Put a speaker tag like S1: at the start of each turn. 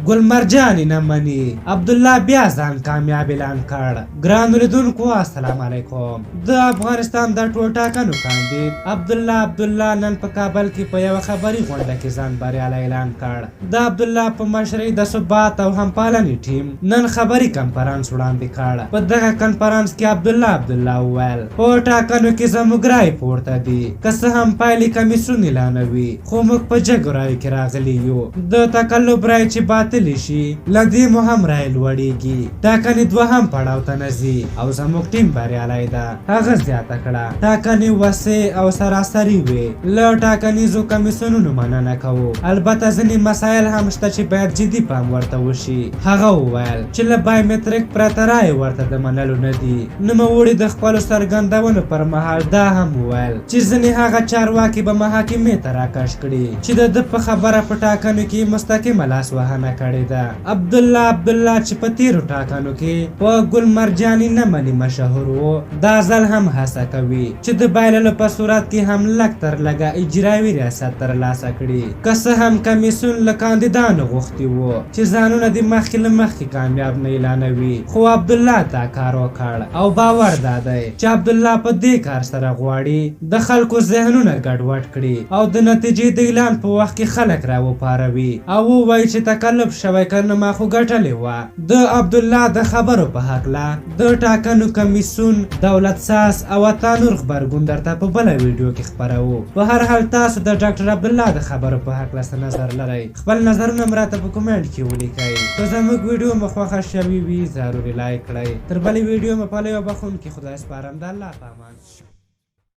S1: ګل مرجان نه مني عبدالله بیا ځان کامیاب اعلان کړ. ګرانو لیدونکو السلام علیکم. د افغانستان د ټولټاکنو کاندید عبدالله نن په کابل کې په یوه خبري غونډه کې ځان بریالی اعلان کړ. د عبدالله په مشرۍ د ثبات او همپالنې ټیم نن خبري کنفرانس وړاندې کړ. په دغه کنفرانس کې عبدالله وویل په ټاکنو کې زموږ رای پورته دي، که څه هم پایلې کمیسیون اعلانوي، خو موږ په جګو رایو کې راغلي یو. د تقلب رای چې باطلې شي له دې مو هم رای لوړېږي. ټاکنې دوهم پړاو ته نه ځي او زموږ ټیم بریالی ده. هغه زیاته کړه ټاکنې وسع او سراسري وي. له ټاکنیزو کمیسیونونو مننه کوو، البته ځینې مسایل هم شته چې باید جدي پام ورته وشي. هغه وویل چې له بایومتریک پرته رای ورته د منلو نه دي. نوموړي د خپلو څرګندونو پر مهال دا هم وویل چې ځینې هغه چارواکي به محاکمې ته راکش کړي چې د ده په خبره په ټاکنو کې مستقیمه لاسوهنه کړې ده. عبدالله چې په تیرو ټاکنو کې په ګل مرجاني نه مني مشهور و، دا ځل هم هڅه کوي چې د بایللو په صورت کې هم لږ تر لږه اجرایي ریاست ترلاسه کړي. که څه هم کمیسیون له کاندیدانو غوښتي و چې ځانونه د مخکې له مخکې کامیاب نه اعلانوي، خو عبدالله دا کار وکړ او باور دا دی چې عبدالله په دې کار سره غواړي د خلکو ذهنونه ګډوډ کړي او د نتیجې د اعلان په وخت کې خلک راوپاروي او ووایي چې تکلف شوی کنه ما خو ګټلې وه. د عبدالله د خبرو په هکله د ټاکنو کمیسیون، دولت ساز او اتا نور غبرګون درته په بله ویډیو کې خپروو. په هر حال تاسو د ډاکټر عبدالله د خبرو په هکله څه نظر لرئ؟ خپل نظرونه هم راته په کومنټ کې ولیکئ. که زموږ ویډیو مو خوښه شوې وي ضروري لایک کړئ. تر بلې ویډیو مو پالئ او بخښونکي خدای سپارم. د الله په امان.